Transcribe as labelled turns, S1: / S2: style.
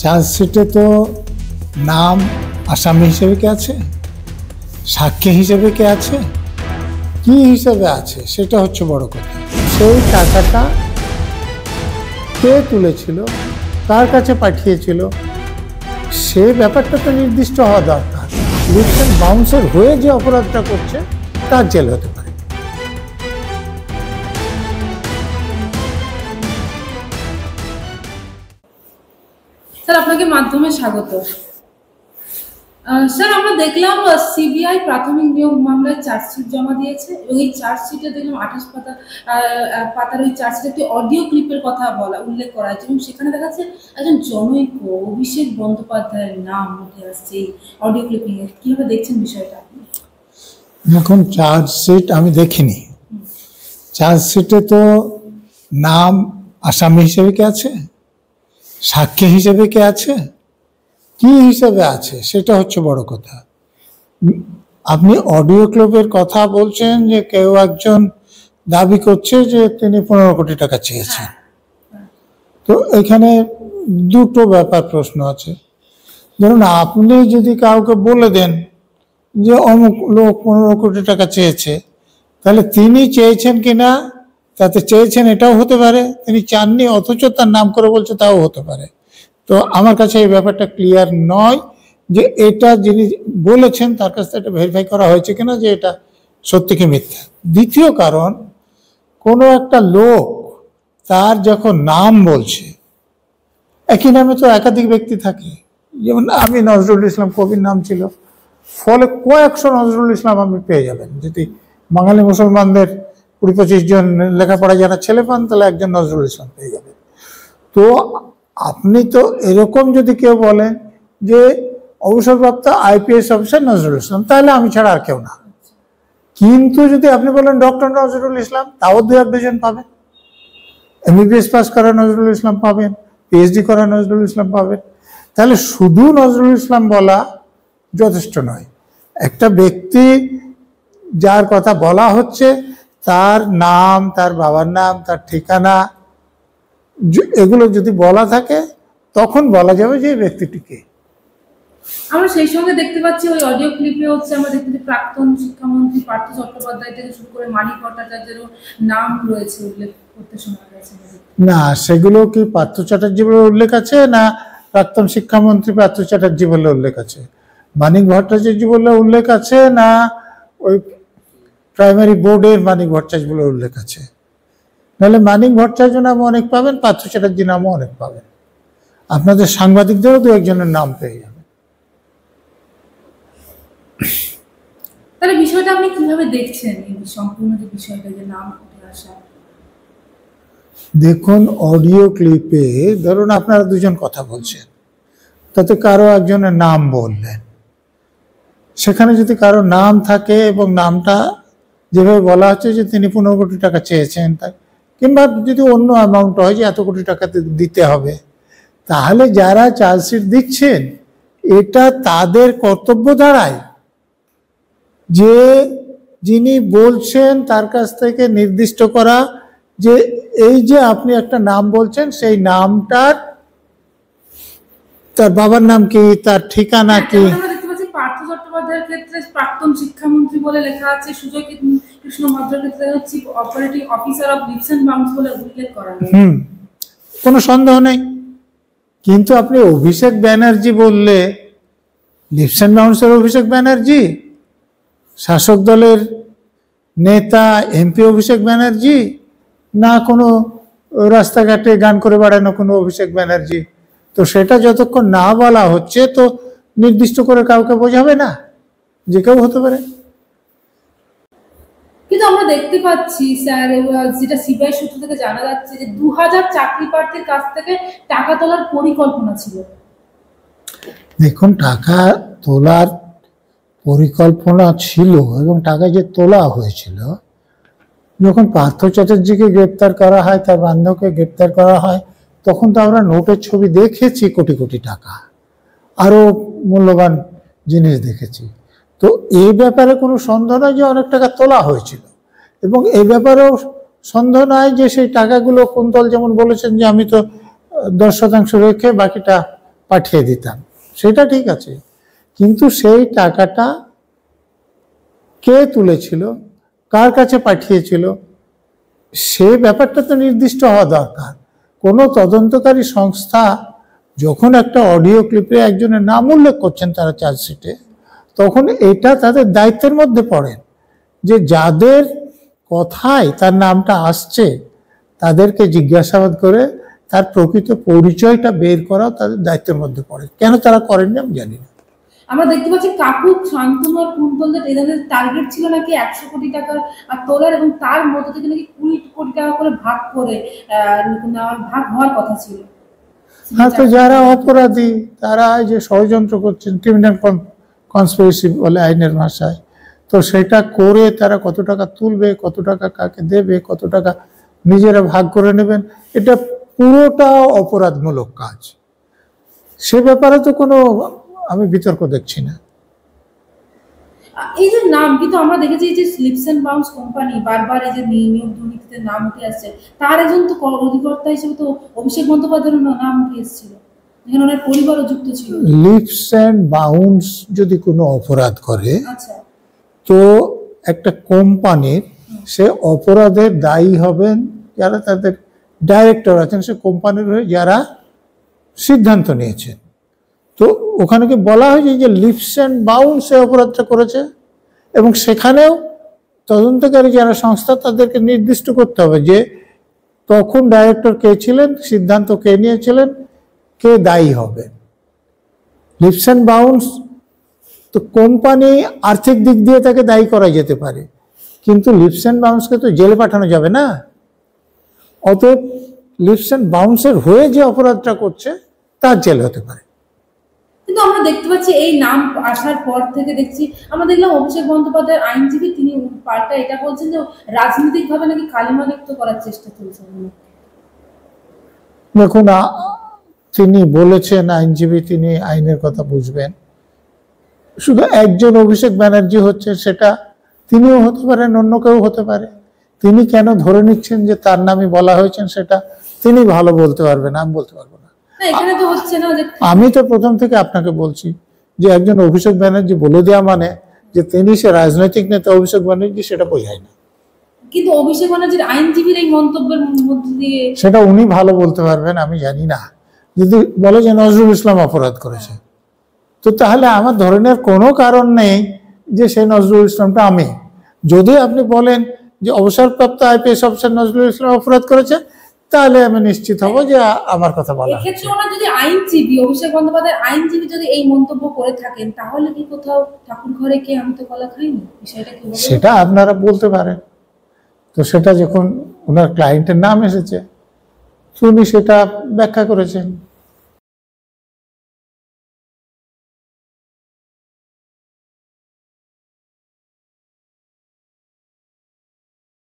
S1: চার্জশিটে তো নাম আসামি হিসেবে কে আছে, সাক্ষী হিসেবে কে আছে, কি হিসেবে আছে সেটা হচ্ছে বড় কথা। সেই টাকাটা কে তুলেছিল, কার কাছে পাঠিয়েছিল, সে ব্যাপারটা তো নির্দিষ্ট হওয়া দরকার। লিফট বাউন্সার হয়ে যে অপরাধটা করছে তার জেল হতে পারে।
S2: স্যার আপনাকে মাধ্যমে স্বাগত। স্যার আমরা দেখলাম সিবিআই প্রাথমিক নিয়োগ মামলায় চার্জশিট জমা দিয়েছে এবং এই চার্জশিটে দেখলাম 28 পাতার ওই চার্জশিটে একটি অডিও ক্লিপের কথা উল্লেখ করা আছে এবং সেখানে দেখা যাচ্ছে একজন জনৈক অভিষেক বন্দ্যোপাধ্যায়ের নাম উঠে আসছে এই অডিও ক্লিপিং এ। কিভাবে দেখছেন বিষয়টা আপনি?
S1: এখন চার্জশিট আমি দেখিনি, চার্জশিটে তো নাম আসামি হিসেবে কে আছে, সাক্ষী হিসেবে কে আছে, কি হিসেবে আছে সেটা হচ্ছে বড় কথা। আপনি অডিও ক্লিপের কথা বলছেন যে কেউ একজন দাবি করছে যে তিনি 15 কোটি টাকা চেয়েছেন, তো এখানে দুটো ব্যাপার প্রশ্ন আছে। ধরুন আপনি যদি কাউকে বলে দেন যে অমুক লোক 15 কোটি টাকা চেয়েছে, তাহলে তিনি চেয়েছেন কিনা, তাতে চেয়েছেন এটাও হতে পারে, তিনি চাননি অথচ তার নাম করে বলছে তাও হতে পারে। তো আমার কাছে এই ব্যাপারটা ক্লিয়ার নয় যে এটা যিনি বলেছেন তার কাছ থেকে এটা ভেরিফাই করা হয়েছে কিনা যে এটা সত্যি কি মিথ্যা। দ্বিতীয় কারণ, কোনো একটা লোক তার যখন নাম বলছে, একই নামে তো একাধিক ব্যক্তি থাকে, যেমন আমি নজরুল ইসলাম কবির নাম ছিল, ফলে কয়েকশো নজরুল ইসলাম আপনি পেয়ে যাবেন। যদি বাঙালি মুসলমানদের 20-25 জন লেখাপড়া যারা ছেলে পান তাহলে একজন নজরুল ইসলাম পেয়ে যাবেন। তো আপনি তো এরকম যদি কেউ বলেন যে অবসরপ্রাপ্ত IPS অফিসার নজরুল ইসলাম, তাহলে আমি ছাড়া আর কেউ না। কিন্তু যদি আপনি বলেন ডক্টর নজরুল ইসলাম, তাও 2-1 জন পাবেন। MBBS পাস করা নজরুল ইসলাম পাবেন, PhD করা নজরুল ইসলাম পাবেন। তাহলে শুধু নজরুল ইসলাম বলা যথেষ্ট নয়। একটা ব্যক্তি যার কথা বলা হচ্ছে তার নাম, তার বাবার নাম, তার ঠিকানা, এগুলো যদি বলা থাকে তখন বলা যাবে যে এই ব্যক্তিটিকে।
S2: আমরা সেই সঙ্গে দেখতে পাচ্ছি ওই অডিও ক্লিপে হচ্ছে আমরা দেখতে পাচ্ছি প্রাক্তন শিক্ষামন্ত্রী পার্থ চট্টোপাধ্যায় থেকে শুরু করে মানিক ভট্টাচার্যেরও নাম রয়েছে উল্লেখ করতে শোনা গেছে।
S1: না, সেগুলো কি পার্থ চ্যাটার্জি বলে উল্লেখ আছে, না প্রাক্তন শিক্ষামন্ত্রী পার্থ চ্যাটার্জি বলে উল্লেখ আছে, মানিক ভট্টাচার্য বলে উল্লেখ আছে, না ওই প্রাইমারি বোর্ডের মানিক ভট্টাচার্য বলে উল্লেখ আছে? নাহলে মানিক ভট্টাচার্য নামও অনেক পাবেন, পার্থ চ্যাটার্জি নামও অনেক পাবেন। আপনাদের সাংবাদিকদেরও 2-1 জনের নাম পেয়ে যাবেন।
S2: তাহলে বিষয়টা আপনি কিভাবে দেখছেন, এই সম্পূর্ণ যে বিষয়টা যে নাম উঠে আসা?
S1: দেখুন, অডিও ক্লিপে ধরুন আপনারা 2 জন কথা বলছেন, তাতে কারো একজনের নাম বললেন, সেখানে যদি কারো নাম থাকে এবং নামটা যেভাবে বলা হচ্ছে যে তিনি 15 কোটি টাকা চেয়েছেন, কিংবা যদি অন্য অ্যামাউন্ট হয় যে এত কোটি টাকা দিতে হবে, তাহলে যারা চার্জশিট দিচ্ছেন এটা তাদের কর্তব্য দাঁড়ায় যে যিনি বলছেন তার কাছ থেকে নির্দিষ্ট করা যে এই যে আপনি একটা নাম বলছেন সেই নামটার তার বাবার নাম কি, তার ঠিকানা কি।
S2: পার্থ চট্টোপাধ্যায়ের ক্ষেত্রে প্রাক্তন শিক্ষামন্ত্রী বলে লেখা আছে, সুজয় কৃষ্ণ ভদ্রের ক্ষেত্রে chief operating officer of lifts and bounce বলে উল্লেখ করা হয়েছে।
S1: কোনো সন্দেহ নেই। কিন্তু আপনি অভিষেক ব্যানার্জি বললে লিফটস এন্ড বাউন্সের অভিষেক ব্যানার্জি, শাসক দলের নেতা MP অভিষেক ব্যানার্জি, না কোনো রাস্তাঘাটে গান করে বেড়ানো কোনো অভিষেক ব্যানার্জি, তো সেটা যতক্ষণ না বলা হচ্ছে তো নির্দিষ্ট করে কাউকে বোঝাবে না, যে কেউ হতে পারে।
S2: কিন্তু আমরা দেখতে পাচ্ছি স্যার, যেটা সিবিআই সূত্র থেকে জানা যাচ্ছে যে 2000 চাকরি প্রার্থীর কাছ থেকে টাকা তোলার পরিকল্পনা ছিল।
S1: দেখুন, টাকা তোলার পরিকল্পনা ছিল এবং টাকা যে তোলা হয়েছিল, যখন পার্থ চ্যাটার্জিকে গ্রেপ্তার করা হয়, তার বান্ধবকে গ্রেপ্তার করা হয়, তখন তো আমরা নোটের ছবি দেখেছি, কোটি কোটি টাকা, আরো মূল্যবান জিনিস দেখেছি। তো এই ব্যাপারে কোনো সন্দেহ নয় যে অনেক টাকা তোলা হয়েছিল, এবং এই ব্যাপারেও সন্দেহ নয় যে সেই টাকাগুলো কুন্তল যেমন বলেছেন যে আমি তো 10% রেখে বাকিটা পাঠিয়ে দিতাম, সেটা ঠিক আছে, কিন্তু সেই টাকাটা কে তুলেছিল, কার কাছে পাঠিয়েছিল, সে ব্যাপারটা তো নির্দিষ্ট হওয়া দরকার। কোনো তদন্তকারী সংস্থা যখন একটা অডিও ক্লিপে একজনের নাম উল্লেখ করছেন তারা চার্জশিটে, তখন এটা তাদের দায়িত্বের মধ্যে পড়ে যে যাদের কথায় তার নামটা আসছে তাদেরকে জিজ্ঞাসাবাদ করে তার প্রকৃত পরিচয়টা বের করাও তাদের দায়িত্বের মধ্যে পড়ে। কেন তারা করেননি আমি জানি না।
S2: আমরা দেখতে পাচ্ছি কাকু, শান্তনু আর কুন্তলদের এদের টার্গেট ছিল নাকি 100 কোটি টাকা আর তোলার, এবং তার মধ্যে থেকে নাকি 20 কোটি টাকা করে ভাগ করে ভাগ হওয়ার কথা ছিল।
S1: হ্যাঁ, তো যারা অপরাধী তারা যে ষড়যন্ত্র করছেন, ক্রিমিনাল কনস্পিরেসি বলে আইনের ভাষায়, তো সেটা করে তারা কত টাকা তুলবে, কত টাকা কাকে দেবে, কত টাকা নিজেরা ভাগ করে নেবেন, এটা পুরোটা অপরাধমূলক কাজ। সে ব্যাপারে তো কোনো আমি বিতর্ক দেখছি না।
S2: এই যে নাম, কিন্তু আমরা দেখেছি যে স্লিপস এন্ড বাউন্স কোম্পানি বারবার এই যে নিয়োগ দুর্নীতিতে নাম উঠে আসছে, তার একজন তো অধিকর্তা হিসেবে তো অভিষেক বন্দ্যোপাধ্যায়ের নাম উঠে এসেছিল, যেখানে ওনার পরিবারও যুক্ত ছিল।
S1: লিপস অ্যান্ড বাউন্স যদি কোনো অপরাধ করে,
S2: আচ্ছা,
S1: তো একটা কোম্পানির সে অপরাধের দায়ী হবেন যারা তাদের ডাইরেক্টর আছেন, সে কোম্পানির হয়ে যারা সিদ্ধান্ত নিয়েছেন। তো ওখানে কি বলা হয়েছে যে লিপস অ্যান্ড বাউন্স সে অপরাধটা করেছে, এবং সেখানেও তদন্তকারী যারা সংস্থা তাদেরকে নির্দিষ্ট করতে হবে যে তখন ডাইরেক্টর কে ছিলেন, সিদ্ধান্ত কে নিয়েছিলেন, কে দায়ী হবে। লিপস অ্যান্ড বাউন্স তো কোম্পানি আর্থিক দিক দিয়ে তাকে দায়ী করা যেতে পারে, কিন্তু লিপস অ্যান্ড বাউন্সকে তো জেলে পাঠানো যাবে না। অতএব লিপস অ্যান্ড বাউন্সের হয়ে যে অপরাধটা করছে তার জেল হতে পারে।
S2: কিন্তু আমরা দেখতে পাচ্ছি এই নাম আসার পর থেকে দেখছি, আমরা দেখলাম অভিষেক বন্দ্যোপাধ্যায়ের আইনজীবী তিনি পাল্টা এটা বলছেন যে রাজনৈতিকভাবে নাকি কালিমালিপ্ত করার চেষ্টা চলছে।
S1: দেখুন, তিনি বলেছেন আইনজীবী, তিনি আইনের কথা বুঝবেন। শুধু একজন অভিষেক ব্যানার্জি হচ্ছে সেটা তিনিও হতে পারেন, অন্য কেউ হতে পারে। তিনি কেন ধরে নিচ্ছেন যে তার নামই বলা হয়েছেন সেটা তিনি ভালো বলতে পারবেন, আমি বলতে পারবো না।
S2: এখানে তো হচ্ছে না যে,
S1: আমি তো প্রথম থেকে আপনাকে বলছি যে একজন অভিষেক ব্যানার্জি বলে দেওয়া মানে যে তিনি সে রাজনৈতিক নেতা অভিষেক ব্যানার্জি, সেটা বোঝায় না।
S2: কিন্তু অভিষেক ব্যানার্জির আইনজীবীর এই মন্তব্যের মধ্যে দিয়ে
S1: সেটা উনি ভালো বলতে পারবেন, আমি জানি না। যদি বলে যে নজরুল ইসলাম অপরাধ করেছে, তো তাহলে আমার ধরনের কোনো কারণ নেই যে সেই নজরুল ইসলামটা আমি। যদি আপনি বলেন যে অবসরপ্রাপ্ত আইপিএস অফিসার নজরুল ইসলাম অপরাধ করেছে, তাহলে আমি নিশ্চিত হব যে আমার কথা বলা।
S2: এক্ষেত্রে ওনার যদি আইনজীবী, অভিষেক বন্দ্যোপাধ্যায়ের আইনজীবী যদি এই মন্তব্য করে থাকেন, তাহলে কি কোথাও ঠাকুর ঘরে কে আমি তো কলা খাইনি, বিষয়টা কি হবে?
S1: সেটা আপনারা বলতে পারেন। তো সেটা যখন ওনার ক্লায়েন্টের নাম এসেছে, উনি সেটা ব্যাখ্যা করেছেন।